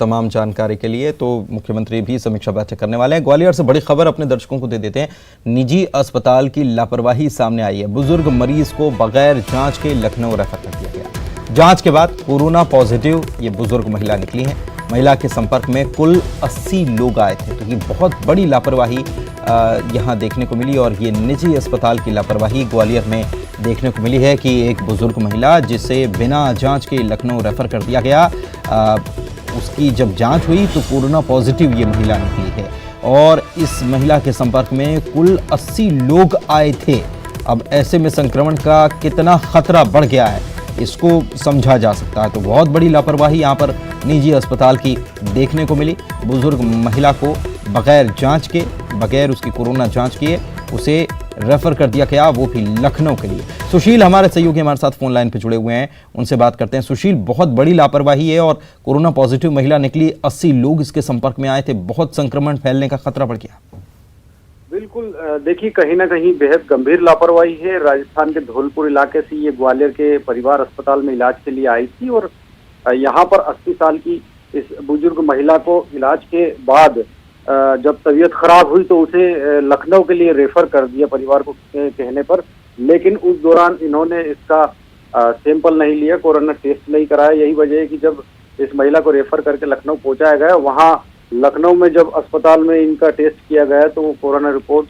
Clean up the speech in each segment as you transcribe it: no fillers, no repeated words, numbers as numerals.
तमाम जानकारी के लिए। तो मुख्यमंत्री भी समीक्षा बैठक करने वाले हैं। ग्वालियर से बड़ी खबर अपने दर्शकों को दे देते हैं। निजी अस्पताल की लापरवाही सामने आई है। बुजुर्ग मरीज को बगैर जांच के लखनऊ रेफर कर दिया गया। जांच के बाद कोरोना पॉजिटिव ये बुजुर्ग महिला निकली है। महिला के संपर्क में कुल 80 लोग आए थे। तो ये बहुत बड़ी लापरवाही यहाँ देखने को मिली और ये निजी अस्पताल की लापरवाही ग्वालियर में देखने को मिली है कि एक बुजुर्ग महिला जिसे बिना जांच के लखनऊ रेफर कर दिया गया, उसकी जब जांच हुई तो कोरोना पॉजिटिव ये महिला निकली है और इस महिला के संपर्क में कुल 80 लोग आए थे। अब ऐसे में संक्रमण का कितना खतरा बढ़ गया है इसको समझा जा सकता है। तो बहुत बड़ी लापरवाही यहाँ पर निजी अस्पताल की देखने को मिली। बुजुर्ग महिला को बगैर जांच के, बगैर उसकी कोरोना जांच किए उसे रेफर कर दिया गया, वो भी लखनऊ के लिए। सुशील हमारे सहयोगी हमारे साथ फोन लाइन पे जुड़े हुए हैं, उनसे बात करते हैं। सुशील, बहुत बड़ी लापरवाही है और कोरोना पॉजिटिव महिला निकली, 80 लोग इसके संपर्क में आए थे, बहुत संक्रमण फैलने का खतरा बढ़ गया। बिल्कुल, देखिए कहीं ना कहीं बेहद गंभीर लापरवाही है। राजस्थान के धौलपुर इलाके से ये ग्वालियर के परिवार अस्पताल में इलाज के लिए आई थी और यहाँ पर 80 साल की इस बुजुर्ग महिला को इलाज के बाद जब तबीयत खराब हुई तो उसे लखनऊ के लिए रेफर कर दिया परिवार को कहने पर। लेकिन उस दौरान इन्होंने इसका सैंपल नहीं लिया, कोरोना टेस्ट नहीं कराया। यही वजह है कि जब इस महिला को रेफर करके लखनऊ पहुंचाया गया, वहां लखनऊ में जब अस्पताल में इनका टेस्ट किया गया तो वो कोरोना रिपोर्ट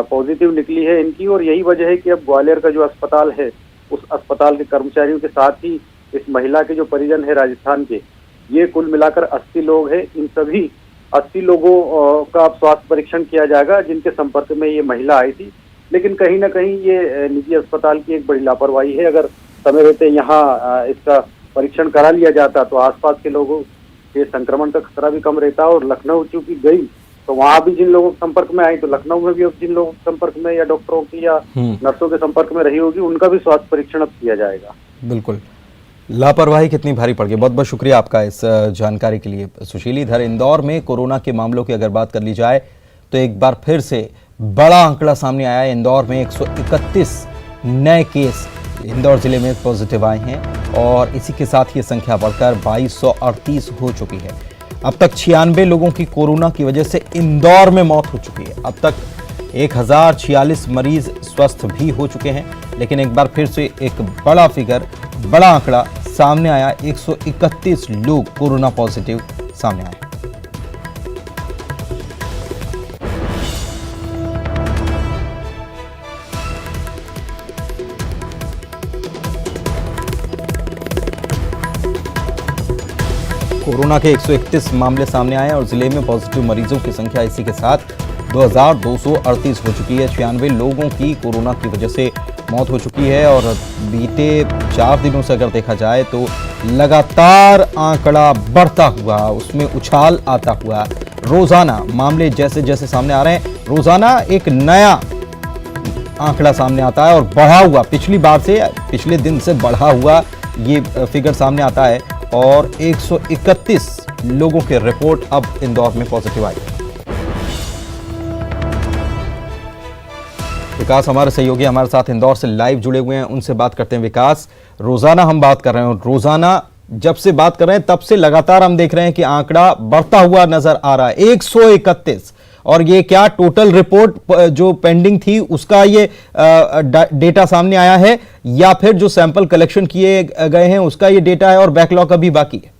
पॉजिटिव निकली है इनकी। और यही वजह है कि अब ग्वालियर का जो अस्पताल है उस अस्पताल के कर्मचारियों के साथ ही इस महिला के जो परिजन है राजस्थान के, ये कुल मिलाकर 80 लोग हैं। इन सभी 80 लोगों का अब स्वास्थ्य परीक्षण किया जाएगा जिनके संपर्क में ये महिला आई थी। लेकिन कहीं ना कहीं ये निजी अस्पताल की एक बड़ी लापरवाही है। अगर समय रहते यहाँ इसका परीक्षण करा लिया जाता तो आसपास के लोगों के संक्रमण का खतरा भी कम रहता। और लखनऊ चूंकि गई तो वहां भी जिन लोगों के संपर्क में आई, तो लखनऊ में भी अब जिन लोगों के संपर्क में या डॉक्टरों की या नर्सों के संपर्क में रही होगी उनका भी स्वास्थ्य परीक्षण अब किया जाएगा। बिल्कुल, लापरवाही कितनी भारी पड़ गई। बहुत बहुत शुक्रिया आपका इस जानकारी के लिए सुशील। इधर इंदौर में कोरोना के मामलों की अगर बात कर ली जाए तो एक बार फिर से बड़ा आंकड़ा सामने आया है। इंदौर में 131 नए केस इंदौर जिले में पॉजिटिव आए हैं और इसी के साथ ये संख्या बढ़कर 2238 हो चुकी है। अब तक 96 लोगों की कोरोना की वजह से इंदौर में मौत हो चुकी है। अब तक 1046 मरीज स्वस्थ भी हो चुके हैं। लेकिन एक बार फिर से एक बड़ा फिगर, बड़ा आंकड़ा सामने आया, 131 लोग कोरोना पॉजिटिव सामने आए। कोरोना के 131 मामले सामने आए और जिले में पॉजिटिव मरीजों की संख्या इसी के साथ 2238 हो चुकी है। 96 लोगों की कोरोना की वजह से मौत हो चुकी है और बीते 4 दिनों से अगर देखा जाए तो लगातार आंकड़ा बढ़ता हुआ, उसमें उछाल आता हुआ, रोजाना मामले जैसे जैसे सामने आ रहे हैं, रोजाना एक नया आंकड़ा सामने आता है और बढ़ा हुआ, पिछली बार से, पिछले दिन से बढ़ा हुआ ये फिगर सामने आता है और 131 लोगों के रिपोर्ट अब इंदौर में पॉजिटिव आई। विकास हमारे सहयोगी हमारे साथ इंदौर से लाइव जुड़े हुए हैं, उनसे बात करते हैं। विकास, रोजाना हम बात कर रहे हैं और रोजाना जब से बात कर रहे हैं तब से लगातार हम देख रहे हैं कि आंकड़ा बढ़ता हुआ नजर आ रहा है। 131, और ये क्या टोटल रिपोर्ट जो पेंडिंग थी उसका ये डेटा सामने आया है या फिर जो सैंपल कलेक्शन किए गए हैं उसका ये डेटा है और बैकलॉग अभी बाकी है?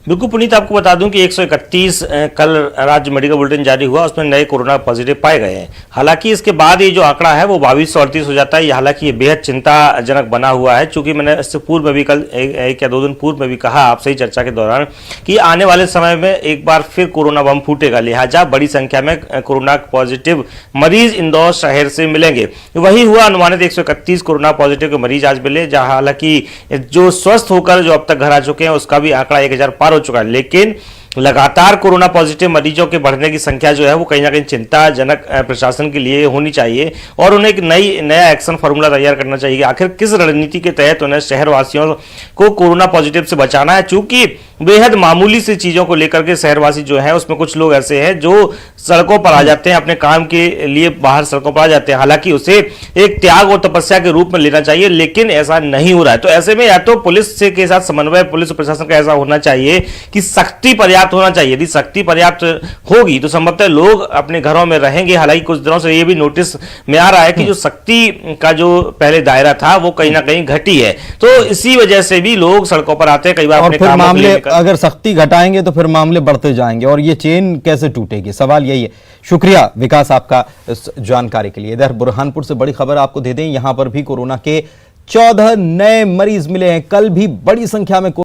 बिल्कुल पुनीत, आपको बता दूं कि 131 कल राज्य मेडिकल बुलेटिन जारी हुआ, उसमें नए कोरोना पॉजिटिव पाए गए हैं। हालांकि इसके बाद ये जो आंकड़ा है वो 2238 हो जाता है। हालांकि ये बेहद चिंताजनक बना हुआ है, चूंकि मैंने इससे पूर्व में भी कल एक या 2 दिन पूर्व में भी कहा आपसे ही चर्चा के दौरान कि आने वाले समय में एक बार फिर कोरोना बम फूटेगा, लिहाजा बड़ी संख्या में कोरोना पॉजिटिव मरीज इंदौर शहर से मिलेंगे। वही हुआ, अनुमानित 131 कोरोना पॉजिटिव के मरीज आज मिले, जहां हालांकि जो स्वस्थ होकर जो अब तक घर आ चुके हैं उसका भी आंकड़ा 1000 पार हो चुका है। लेकिन लगातार कोरोना पॉजिटिव मरीजों के बढ़ने की संख्या जो है वो कहीं ना कहीं चिंताजनक प्रशासन के लिए होनी चाहिए और उन्हें एक नया एक्शन फार्मूला तैयार करना चाहिए। आखिर किस रणनीति के तहत उन्हें शहरवासियों को कोरोना पॉजिटिव से बचाना है, चूंकि बेहद मामूली सी चीजों को लेकर के शहरवासी जो है उसमें कुछ लोग ऐसे हैं जो सड़कों पर आ जाते हैं, अपने काम के लिए बाहर सड़कों पर आ जाते हैं। हालांकि उसे एक त्याग और तपस्या के रूप में लेना चाहिए, लेकिन ऐसा नहीं हो रहा है। तो ऐसे में या तो पुलिस से के साथ समन्वय, पुलिस और प्रशासन का ऐसा होना चाहिए कि सख्ती पर्याप्त होना चाहिए। यदि सख्ती पर्याप्त होगी तो संभवतः लोग अपने घरों में रहेंगे। हालांकि कुछ दिनों से ये भी नोटिस में आ रहा है कि जो सख्ती का जो पहले दायरा था वो कहीं ना कहीं घटी है, तो इसी वजह से भी लोग सड़कों पर आते हैं। कई बार और अपने फिर कामों के मामले लिए अगर सख्ती घटाएंगे तो फिर मामले बढ़ते जाएंगे और ये चेन कैसे टूटेगी, सवाल यही है। शुक्रिया विकास आपका इस जानकारी के लिए। इधर बुरहानपुर से बड़ी खबर आपको दे दें, यहां पर भी कोरोना के 14 नए मरीज मिले हैं। कल भी बड़ी संख्या में